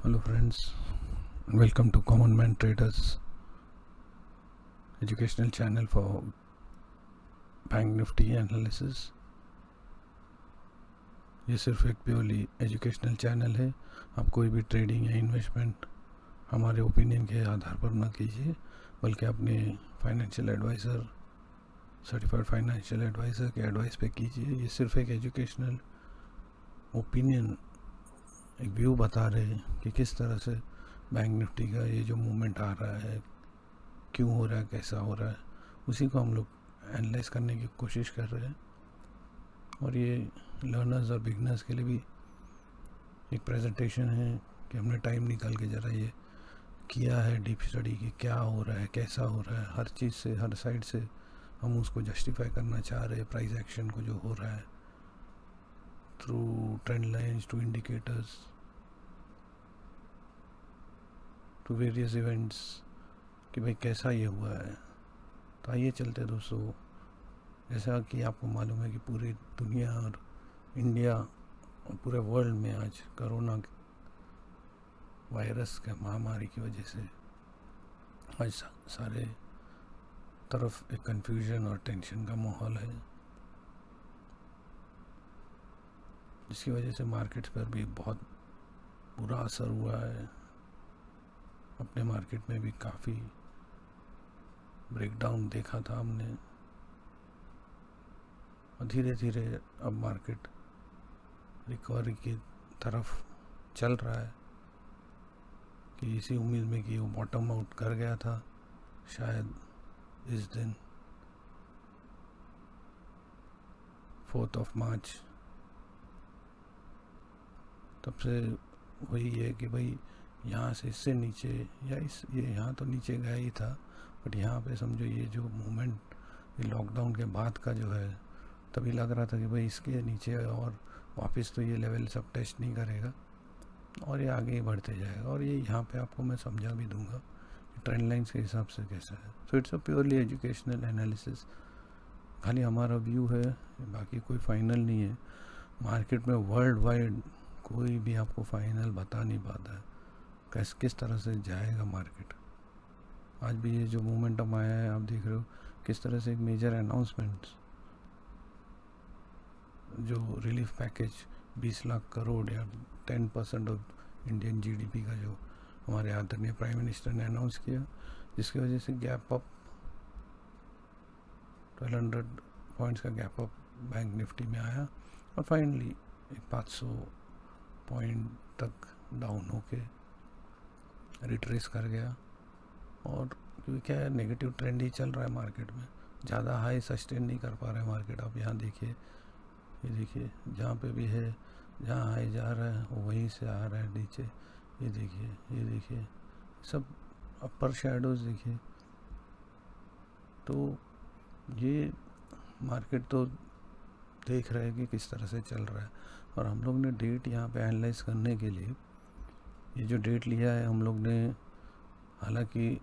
Hello friends, welcome to Common Man Traders educational channel for bank Nifty analysis. ये सिर्फ एक purely educational channel है। आप कोई भी ट्रेडिंग या इन्वेस्टमेंट हमारे ओपिनियन के आधार पर ना कीजिए, बल्कि अपने financial advisor, certified financial advisor के एडवाइस पे कीजिए। ये सिर्फ एक एजुकेशनल ओपिनियन, एक व्यू बता रहे हैं कि किस तरह से बैंक निफ्टी का ये जो मूवमेंट आ रहा है, क्यों हो रहा है, कैसा हो रहा है, उसी को हम लोग एनालाइज करने की कोशिश कर रहे हैं। और ये लर्नर्स और बिगनर्स के लिए भी एक प्रेजेंटेशन है कि हमने टाइम निकाल के ज़रा ये किया है डीप स्टडी कि क्या हो रहा है, कैसा हो रहा है, हर चीज़ से, हर साइड से हम उसको जस्टिफाई करना चाह रहे हैं। प्राइस एक्शन को जो हो रहा है through trend lines to indicators to various events, कि भाई कैसा ये हुआ है। तो आइए चलते दोस्तों। जैसा कि आपको मालूम है कि पूरी दुनिया और इंडिया और पूरे वर्ल्ड में आज कोरोना वायरस के महामारी की वजह से आज सारे तरफ एक कन्फ्यूजन और टेंशन का माहौल है, जिसकी वजह से मार्केट्स पर भी बहुत बुरा असर हुआ है। अपने मार्केट में भी काफ़ी ब्रेकडाउन देखा था हमने, और धीरे धीरे अब मार्केट रिकवरी की तरफ चल रहा है, कि इसी उम्मीद में कि वो बॉटम आउट कर गया था शायद इस दिन 4 मार्च। तब से वही है कि भाई यहाँ से इससे नीचे या ये यहाँ तो नीचे गया ही था, बट यहाँ पे समझो ये जो मूवमेंट, ये लॉकडाउन के बाद का जो है, तभी लग रहा था कि भाई इसके नीचे और वापस तो ये लेवल सब टेस्ट नहीं करेगा और ये आगे ही बढ़ते जाएगा। और ये यहाँ पे आपको मैं समझा भी दूंगा कि ट्रेंड लाइन्स के हिसाब से कैसा है। So it's a purely educational analysis, खाली हमारा व्यू है, बाकी कोई फाइनल नहीं है। मार्केट में वर्ल्ड वाइड कोई भी आपको फाइनल बता नहीं पाता है किस तरह से जाएगा मार्केट। आज भी ये जो मोमेंटम आया है, आप देख रहे हो किस तरह से एक मेजर अनाउंसमेंट, जो रिलीफ पैकेज 20 लाख करोड़ या 10% ऑफ इंडियन जीडीपी का जो हमारे आदरणीय प्राइम मिनिस्टर ने अनाउंस किया, जिसकी वजह से गैप अप 1200 पॉइंट्स का गैप अप बैंक निफ्टी में आया, और फाइनली 500 पॉइंट तक डाउन होके रिट्रेस कर गया। और क्योंकि क्या है, नेगेटिव ट्रेंड ही चल रहा है मार्केट में, ज़्यादा हाई सस्टेन नहीं कर पा रहा है मार्केट। आप यहाँ देखिए, ये देखिए जहाँ पे भी है, जहाँ हाई जा रहा है वो वहीं से आ रहा है नीचे। ये देखिए सब अपर शैडोज देखिए। तो ये मार्केट तो देख रहे हैं कि किस तरह से चल रहा है। और हम लोग ने डेट यहाँ पे एनालाइज करने के लिए ये जो डेट लिया है हम लोग ने, हालांकि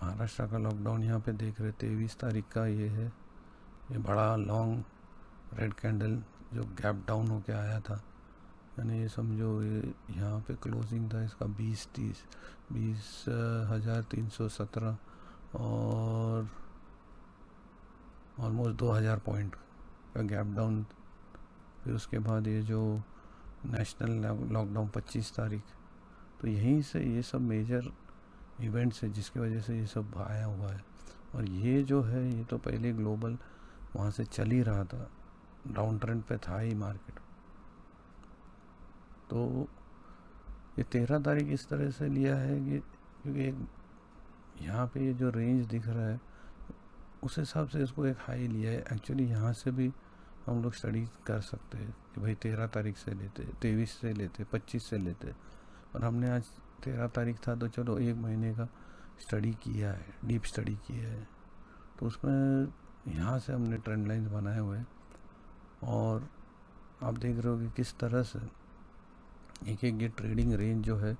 महाराष्ट्र का लॉकडाउन यहाँ पे देख रहे 23 तारीख का ये है, ये बड़ा लॉन्ग रेड कैंडल जो गैप डाउन होके आया था, यानी ये समझो ये यहाँ पे क्लोजिंग था इसका 20,317 और ऑलमोस्ट 2000 पॉइंट का गैप डाउन। फिर उसके बाद ये जो नेशनल लॉकडाउन 25 तारीख, तो यहीं से ये सब मेजर इवेंट्स है जिसकी वजह से ये सब आया हुआ है। और ये जो है ये तो पहले ग्लोबल वहाँ से चल ही रहा था, डाउन ट्रेंड पे था ही मार्केट। तो ये 13 तारीख इस तरह से लिया है कि क्योंकि एक यहाँ पे ये जो रेंज दिख रहा है उस हिसाब से इसको एक हाई लिया है। एक्चुअली यहाँ से भी हम लोग स्टडी कर सकते हैं कि भाई 13 तारीख से लेते, 23 से लेते, 25 से लेते, और हमने आज 13 तारीख था तो चलो एक महीने का स्टडी किया है, डीप स्टडी किया है। तो उसमें यहाँ से हमने ट्रेंड लाइन्स बनाए हुए हैं, और आप देख रहे हो कि किस तरह से एक ये ट्रेडिंग रेंज जो है,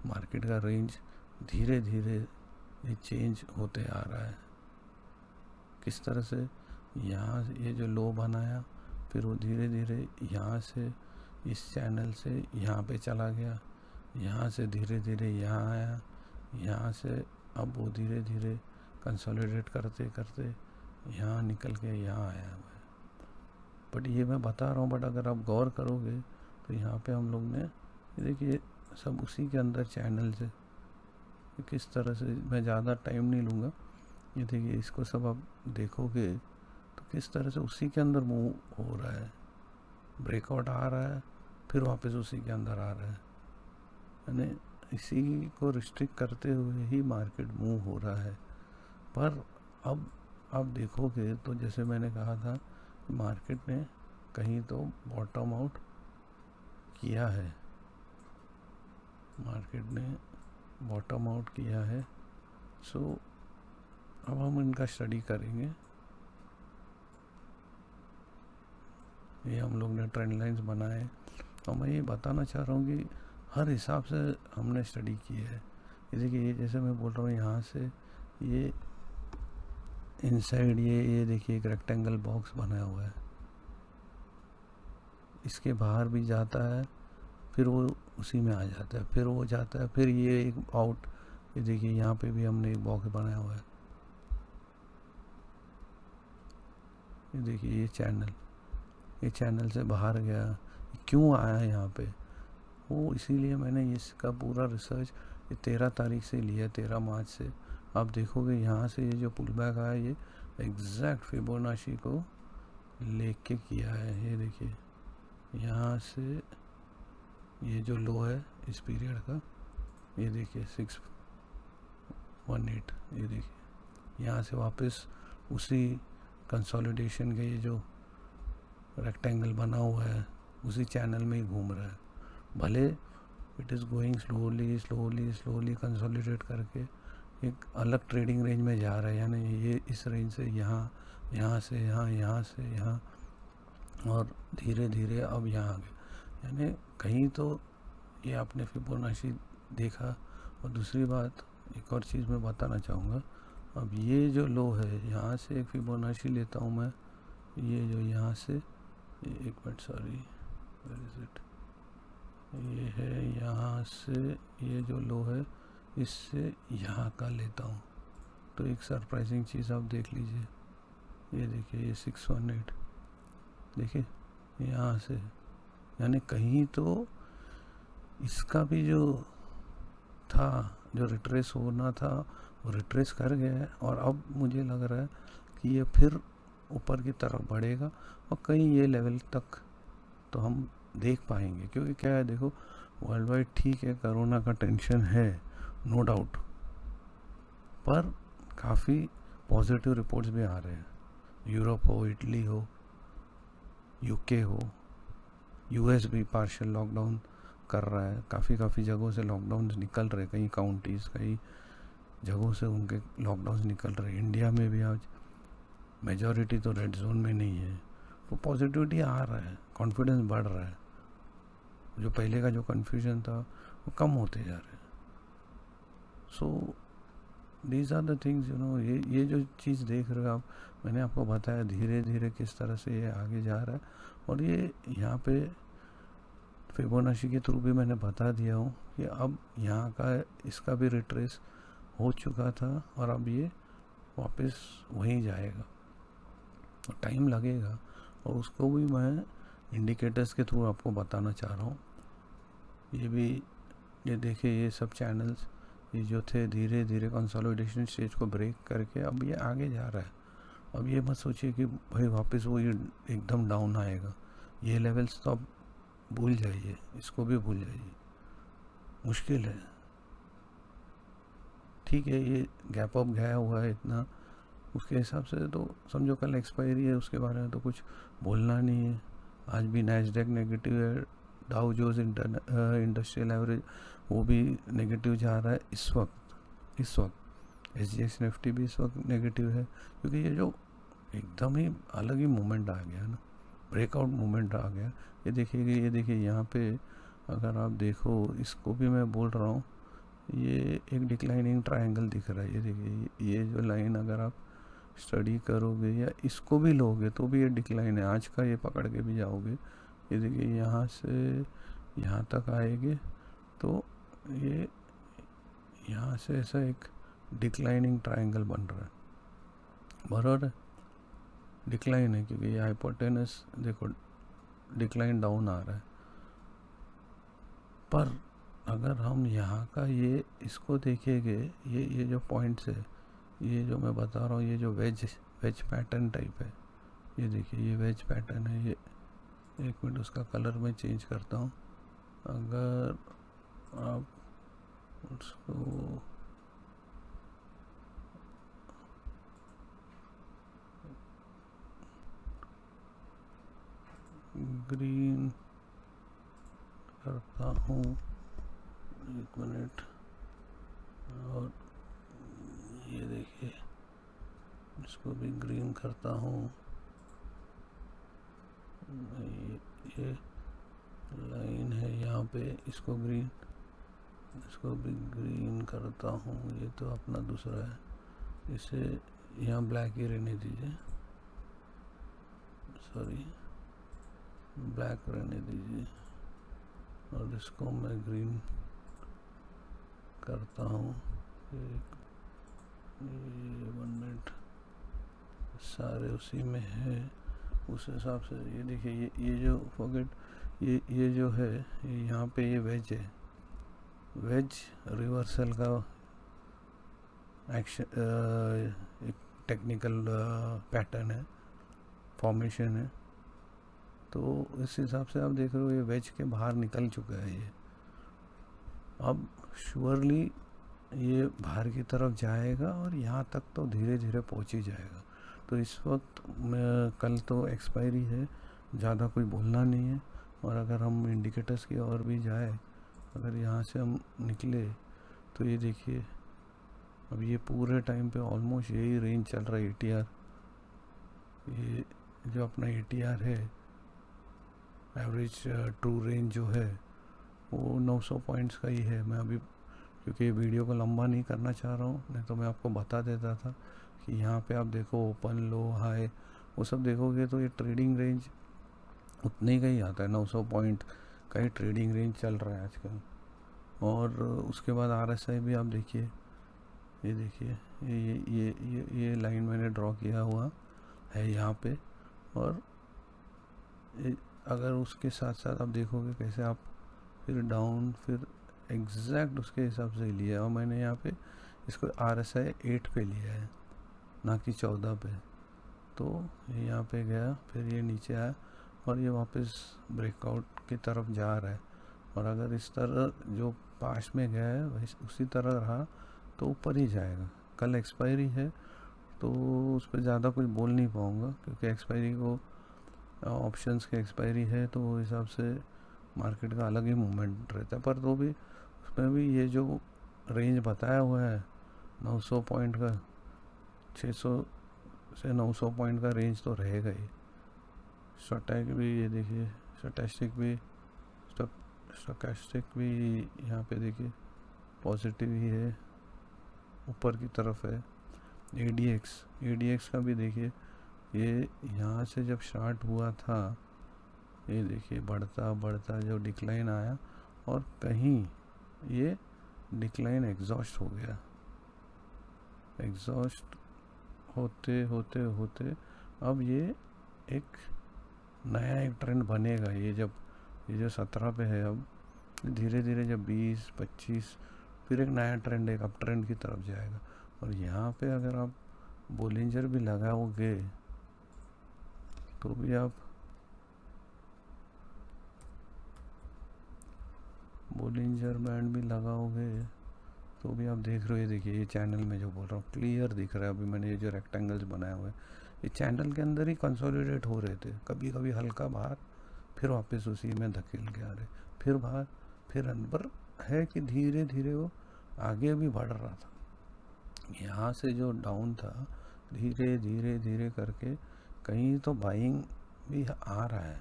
मार्केट का रेंज धीरे धीरे ये चेंज होते आ रहा है। किस तरह से यहाँ ये जो लो बनाया, फिर वो धीरे धीरे यहाँ से इस चैनल से यहाँ पे चला गया, यहाँ से धीरे धीरे यहाँ आया, यहाँ से अब वो धीरे धीरे कंसोलिडेट करते करते यहाँ निकल के यहाँ आया हुआ है। बट ये मैं बता रहा हूँ, बट अगर आप गौर करोगे तो यहाँ पे हम लोग ने देखिए सब उसी के अंदर चैनल से किस तरह से, मैं ज़्यादा टाइम नहीं लूँगा, ये देखिए इसको सब आप देखोगे तो किस तरह से उसी के अंदर मूव हो रहा है, ब्रेकआउट आ रहा है फिर वापस उसी के अंदर आ रहा है, यानी इसी को रिस्ट्रिक्ट करते हुए ही मार्केट मूव हो रहा है। पर अब आप देखोगे तो जैसे मैंने कहा था, मार्केट ने कहीं तो बॉटम आउट किया है, मार्केट ने बॉटम आउट किया है। सो अब हम इनका स्टडी करेंगे। ये हम लोग ने ट्रेंड लाइंस बनाए और मैं ये बताना चाह रहा हूँ कि हर हिसाब से हमने स्टडी की है। ये देखिए, ये जैसे मैं बोल रहा हूँ यहाँ से ये इनसाइड ये देखिए एक रेक्टेंगल बॉक्स बना हुआ है, इसके बाहर भी जाता है फिर वो उसी में आ जाता है, फिर वो जाता है, फिर ये एक आउट, ये देखिए यहाँ पे भी हमने एक बॉक्स बनाया हुआ है। ये देखिए ये चैनल से बाहर गया, क्यों आया यहाँ पे, वो इसीलिए मैंने इसका पूरा रिसर्च 13 तारीख से लिया, 13 मार्च से। आप देखोगे यहाँ से ये जो पुल बैक आया ये एग्जैक्ट फिबोनाची को लेके किया है। ये देखिए यहाँ से ये जो लो है इस पीरियड का, ये देखिए 618, ये देखिए यहाँ से वापस उसी कंसोलिडेशन के ये जो रेक्टेंगल बना हुआ है उसी चैनल में ही घूम रहा है। भले it is going slowly slowly slowly consolidate करके एक अलग ट्रेडिंग रेंज में जा रहा है, यानी ये इस रेंज से यहाँ, यहाँ से यहाँ, यहाँ से यहाँ, और धीरे धीरे अब यहाँ आ गया। यानी कहीं तो ये आपने फिबोनाची देखा। और दूसरी बात, एक और चीज़ मैं बताना चाहूँगा, अब ये जो लो है यहाँ से एक फिबोनाची लेता हूँ मैं, ये जो यहाँ से, एक minute sorry, where is it, ये है यहाँ से ये जो लो है इससे यहाँ का लेता हूँ, तो एक सरप्राइजिंग चीज़ आप देख लीजिए। ये देखिए ये 618, देखिए यहाँ से, यानी कहीं तो इसका भी जो था, जो रिट्रेस होना था वो रिट्रेस कर गया है, और अब मुझे लग रहा है कि ये फिर ऊपर की तरफ बढ़ेगा और कहीं ये लेवल तक तो हम देख पाएंगे। क्योंकि क्या है, देखो वर्ल्ड वाइड ठीक है कोरोना का टेंशन है, नो डाउट, पर काफ़ी पॉजिटिव रिपोर्ट्स भी आ रहे हैं। यूरोप हो, इटली हो, यूके हो, यूएस भी पार्शियल लॉकडाउन कर रहा है, काफ़ी जगहों से लॉकडाउन निकल रहे, कई काउंटीज़, कई जगहों से उनके लॉकडाउन निकल रहे। इंडिया में भी आज मेजॉरिटी तो रेड जोन में नहीं है, तो पॉजिटिविटी आ रहा है, कॉन्फिडेंस बढ़ रहा है, जो पहले का जो कन्फ्यूजन था वो कम होते जा रहे हैं। So these are the things, you know, ये जो चीज़ देख रहे हो आप, मैंने आपको बताया धीरे धीरे किस तरह से ये आगे जा रहा है। और ये यहाँ पे फिबोनाची के थ्रू भी मैंने बता दिया हूँ कि अब यहाँ का इसका भी रिट्रेस हो चुका था और अब ये वापस वहीं जाएगा, और टाइम लगेगा, और उसको भी मैं इंडिकेटर्स के थ्रू आपको बताना चाह रहा हूँ। ये भी, ये देखिए ये सब चैनल्स ये जो थे धीरे धीरे कंसोलिडेशन स्टेज को ब्रेक करके अब ये आगे जा रहा है। अब ये मत सोचिए कि भाई वापस वो ये एकदम डाउन आएगा, ये लेवल्स तो अब भूल जाइए, इसको भी भूल जाइए, मुश्किल है। ठीक है, ये गैप अप गया हुआ है इतना, उसके हिसाब से तो समझो कल एक्सपायरी है, उसके बारे में तो कुछ बोलना नहीं है। आज भी नैस्डैक नेगेटिव है, डाउ जोन्स इंडस्ट्रियल एवरेज वो भी नेगेटिव जा रहा है इस वक्त। SGX निफ्टी भी इस वक्त नेगेटिव है, क्योंकि ये जो एकदम ही अलग ही मूवमेंट आ गया ना, ब्रेकआउट मूवमेंट आ गया। ये देखिए यहाँ पे अगर आप देखो, इसको भी मैं बोल रहा हूँ, ये एक डिक्लाइनिंग ट्रायंगल दिख रहा है। ये देखिए ये जो लाइन अगर आप स्टडी करोगे या इसको भी लोगे तो भी ये डिक्लाइन है, आज का ये पकड़ के भी जाओगे, ये देखिए यहाँ से यहाँ तक आएंगे तो ये यहाँ से ऐसा एक डिक्लाइनिंग ट्रायंगल बन रहा है, बराबर है, डिक्लाइन है क्योंकि ये हाइपोटेनस देखो डिक्लाइन डाउन आ रहा है। पर अगर हम यहाँ का ये इसको देखेंगे, ये जो पॉइंट्स है, ये जो मैं बता रहा हूँ, ये जो वेज पैटर्न टाइप है, ये देखिए ये वेज पैटर्न है। ये एक मिनट उसका कलर मैं चेंज करता हूँ। अगर आप उसको ग्रीन करता हूँ, एक मिनट, और ये देखिए इसको भी ग्रीन करता हूँ, ये लाइन है यहाँ पे, इसको भी ग्रीन करता हूँ। ये तो अपना दूसरा है, इसे यहाँ ब्लैक ही रहने दीजिए, सॉरी ब्लैक रहने दीजिए, और इसको मैं ग्रीन करता हूँ। ये 1 मिनट, सारे उसी में है, उस हिसाब से ये देखिए ये जो फॉरगेट ये जो है, ये यहाँ पे ये वेज है, वेज रिवर्सल का एक्शन, एक टेक्निकल पैटर्न है, फॉर्मेशन है। तो इस हिसाब से आप देख रहे हो ये वेज के बाहर निकल चुका है ये। अब श्योरली ये बाहर की तरफ जाएगा और यहाँ तक तो धीरे धीरे पहुँच ही जाएगा। तो इस वक्त कल तो एक्सपायरी है, ज़्यादा कोई बोलना नहीं है। और अगर हम इंडिकेटर्स की ओर भी जाए, अगर यहाँ से हम निकले तो ये देखिए अब ये पूरे टाइम पे ऑलमोस्ट यही रेंज चल रहा है ATR। ये जो अपना ATR है, एवरेज ट्रू रेंज जो है, वो 900 पॉइंट्स का ही है। मैं अभी क्योंकि वीडियो को लंबा नहीं करना चाह रहा हूँ, नहीं तो मैं आपको बता देता था कि यहाँ पे आप देखो ओपन लो हाई वो सब देखोगे तो ये ट्रेडिंग रेंज उतने का ही आता है, 900 पॉइंट का ही ट्रेडिंग रेंज चल रहा है आजकल। और उसके बाद RSI भी आप देखिए, ये देखिए ये लाइन मैंने ड्रॉ किया हुआ है यहाँ पे। और अगर उसके साथ साथ आप देखोगे कैसे आप फिर डाउन, फिर एग्जैक्ट उसके हिसाब से लिया, और मैंने यहाँ पे इसको RSI 8 पे लिया है, ना कि 14 पे। तो ये यहाँ पे गया, फिर ये नीचे आया और ये वापस ब्रेकआउट की तरफ जा रहा है। और अगर इस तरह जो पास में गया है वैसे उसी तरह रहा तो ऊपर ही जाएगा। कल एक्सपायरी है तो उस पर ज़्यादा कुछ बोल नहीं पाऊँगा, क्योंकि एक्सपायरी को ऑप्शंस की एक्सपायरी है तो वो हिसाब से मार्केट का अलग ही मूवमेंट रहता है। पर तो भी उसमें भी ये जो रेंज बताया हुआ है 900 पॉइंट का, 600 से 900 पॉइंट का रेंज तो रहेगा ही। स्टैक भी ये देखिए, स्टोकेस्टिक भी यहाँ पे देखिए पॉजिटिव ही है, ऊपर की तरफ है। ADX का भी देखिए, ये यहाँ से जब स्टार्ट हुआ था, ये देखिए बढ़ता बढ़ता जो डिक्लाइन आया और कहीं ये डिक्लाइन एग्जॉस्ट हो गया। एग्जॉस्ट होते होते होते अब ये एक नया एक ट्रेंड बनेगा। ये जो 17 पे है, अब धीरे धीरे जब 20, 25 फिर एक नया ट्रेंड, एक अप ट्रेंड की तरफ जाएगा। और यहाँ पे अगर आप बोलिंजर भी लगाओगे तो भी आप बोलिंजर बैंड भी लगाओगे तो भी आप देख रहे हो, ये देखिए ये चैनल में जो बोल रहा हूँ क्लियर दिख रहा है। अभी मैंने ये जो रेक्टेंगल्स बनाए हुए हैं ये चैनल के अंदर ही कंसोलिडेट हो रहे थे, कभी कभी हल्का बाहर, फिर वापस उसी में धकेल के आ रहे, फिर बाहर, फिर अंदर, है कि धीरे धीरे वो आगे भी बढ़ रहा था। यहाँ से जो डाउन था धीरे धीरे धीरे करके कहीं तो बाइंग भी आ रहा है,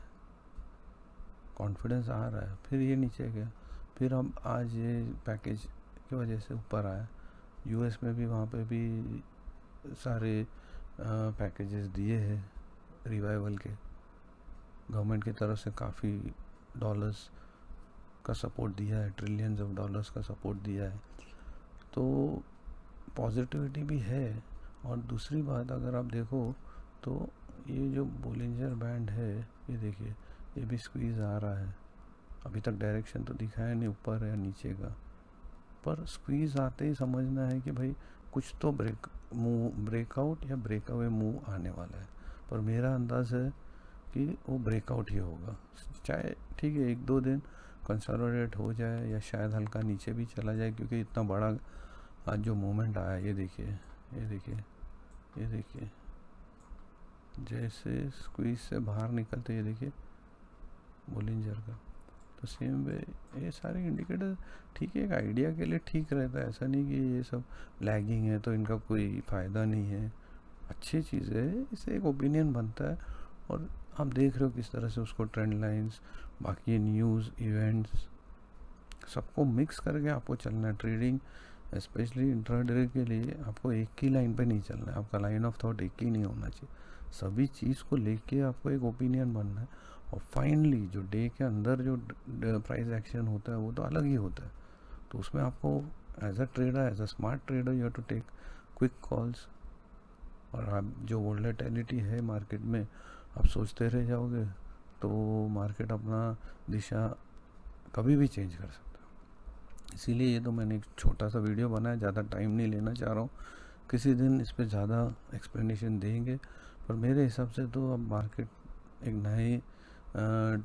कॉन्फिडेंस आ रहा है, फिर ये नीचे गया, फिर अब आज ये पैकेज की वजह से ऊपर आया। US में भी वहाँ पे भी सारे पैकेजेस दिए हैं रिवाइवल के, गवर्नमेंट की तरफ से काफ़ी डॉलर्स का सपोर्ट दिया है, ट्रिलियंस ऑफ डॉलर्स का सपोर्ट दिया है, तो पॉजिटिविटी भी है। और दूसरी बात अगर आप देखो तो ये जो बोलिंजर बैंड है, ये देखिए ये भी स्क्वीज़ आ रहा है। अभी तक डायरेक्शन तो दिखाया नहीं ऊपर या नीचे का, पर स्क्वीज़ आते ही समझना है कि भाई कुछ तो ब्रेकआउट या ब्रेकअवे मूव आने वाला है। पर मेरा अंदाज़ है कि वो ब्रेकआउट ही होगा, चाहे ठीक है 1-2 दिन कंसोलिडेट हो जाए या शायद हल्का नीचे भी चला जाए, क्योंकि इतना बड़ा आज जो मोमेंट आया, ये देखिए ये देखिए ये देखिए, जैसे स्क्वीज से बाहर निकलते, ये देखिए बोलिंजर का। तो सेम वे ये सारे इंडिकेटर ठीक है, एक आइडिया के लिए ठीक रहता है, ऐसा नहीं कि ये सब लैगिंग है तो इनका कोई फ़ायदा नहीं है, अच्छी चीज़ है, इससे एक ओपिनियन बनता है। और आप देख रहे हो किस तरह से उसको ट्रेंड लाइंस, बाकी न्यूज़ इवेंट्स सबको मिक्स करके आपको चलना है। ट्रेडिंग स्पेशली इंट्राडे के लिए आपको एक ही लाइन पे नहीं चलना है, आपका लाइन ऑफ थॉट एक ही नहीं होना चाहिए, सभी चीज़ को लेके आपको एक ओपिनियन बनना है। और फाइनली जो डे के अंदर जो प्राइस एक्शन होता है वो तो अलग ही होता है, तो उसमें आपको as a trader, as a smart trader, you have to take quick calls. और आप जो वोलेटिलिटी है मार्केट में, आप सोचते रह जाओगे तो मार्केट अपना दिशा कभी भी चेंज कर सकता है। इसीलिए ये तो मैंने एक छोटा सा वीडियो बनाया, ज़्यादा टाइम नहीं लेना चाह रहा हूँ, किसी दिन इस पर ज़्यादा एक्सप्लेनेशन देंगे। पर मेरे हिसाब से तो अब मार्केट एक नए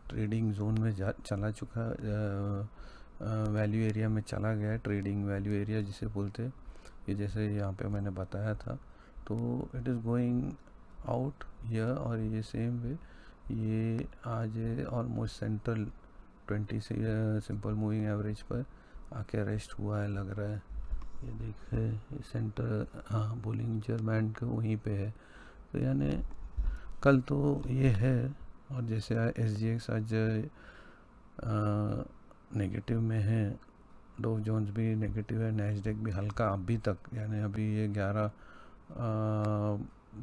ट्रेडिंग जोन में चला चुका, वैल्यू एरिया में चला गया है, ट्रेडिंग वैल्यू एरिया जिसे बोलते हैं, ये जैसे यहाँ पे मैंने बताया था। तो it is going out here, और ये सेम वे ये आज ऑलमोस्ट सेंट्रल 20 से सिंपल मूविंग एवरेज पर आके रेस्ट हुआ है लग रहा है। ये देखिए सेंटर, हाँ बोलिंजर बैंड के वहीं पे है। तो यानी कल तो ये है, और जैसे SGX आज नेगेटिव में है, डो जोन्स भी नेगेटिव है, नैस्डैक भी हल्का अभी तक, यानी अभी ये 11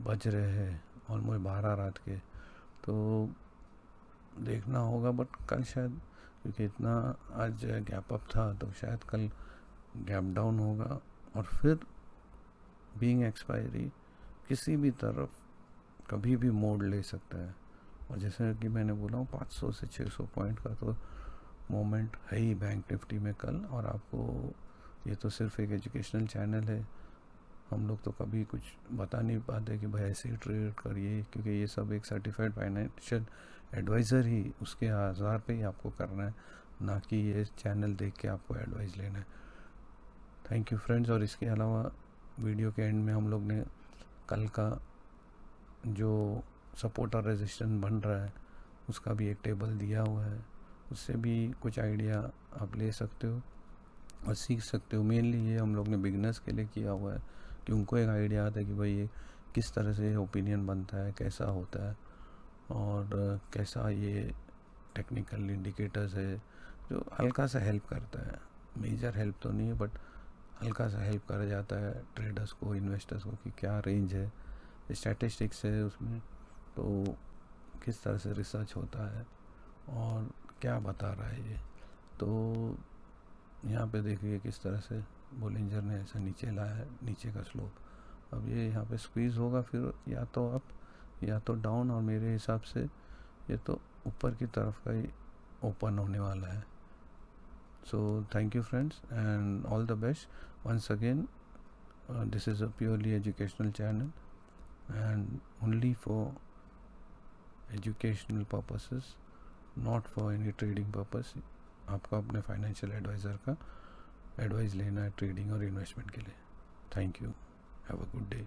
बज रहे हैं, ऑलमोस्ट 12 रात के, तो देखना होगा। बट कल शायद क्योंकि इतना आज गैप अप था, तो शायद कल गैप डाउन होगा, और फिर बीइंग एक्सपायरी किसी भी तरफ कभी भी मोड़ ले सकता है। और जैसे कि मैंने बोला हूँ 500 से 600 पॉइंट का तो मोमेंट है ही बैंक निफ्टी में कल। और आपको ये तो सिर्फ एक एजुकेशनल चैनल है, हम लोग तो कभी कुछ बता नहीं पाते कि भाई ऐसे ही ट्रेड करिए, क्योंकि ये सब एक सर्टिफाइड फाइनेंशियल एडवाइज़र ही उसके आधार पे ही आपको करना है, ना कि ये चैनल देख के आपको एडवाइस लेना है। Thank you friends. और इसके अलावा वीडियो के एंड में हम लोग ने कल का जो सपोर्ट और रेजिस्टेंस बन रहा है उसका भी एक टेबल दिया हुआ है, उससे भी कुछ आइडिया आप ले सकते हो और सीख सकते हो। मेनली ये हम लोग ने बिगनर्स के लिए किया हुआ है कि उनको एक आइडिया आता है कि भाई ये किस तरह से ओपिनियन बनता है, कैसा होता है, और कैसा ये टेक्निकल इंडिकेटर्स है जो हल्का सा हेल्प करता है। मेजर हेल्प तो नहीं है, बट हल्का सा हेल्प कर जाता है ट्रेडर्स को, इन्वेस्टर्स को, कि क्या रेंज है, स्टैटिस्टिक्स है उसमें, तो किस तरह से रिसर्च होता है और क्या बता रहा है ये। तो यहाँ पे देखिए किस तरह से बोलिंजर ने ऐसा नीचे लाया है, नीचे का स्लोप। अब ये यहाँ पे स्क्वीज़ होगा, फिर या तो अप या तो डाउन, और मेरे हिसाब से ये तो ऊपर की तरफ का ही ओपन होने वाला है। So thank you friends and all the best once again. This is a purely educational channel and only for educational purposes, not for any trading purpose। आपका अपने फाइनेंशियल एडवाइज़र का एडवाइस लेना है ट्रेडिंग और investment के लिए। Thank you, have a good day.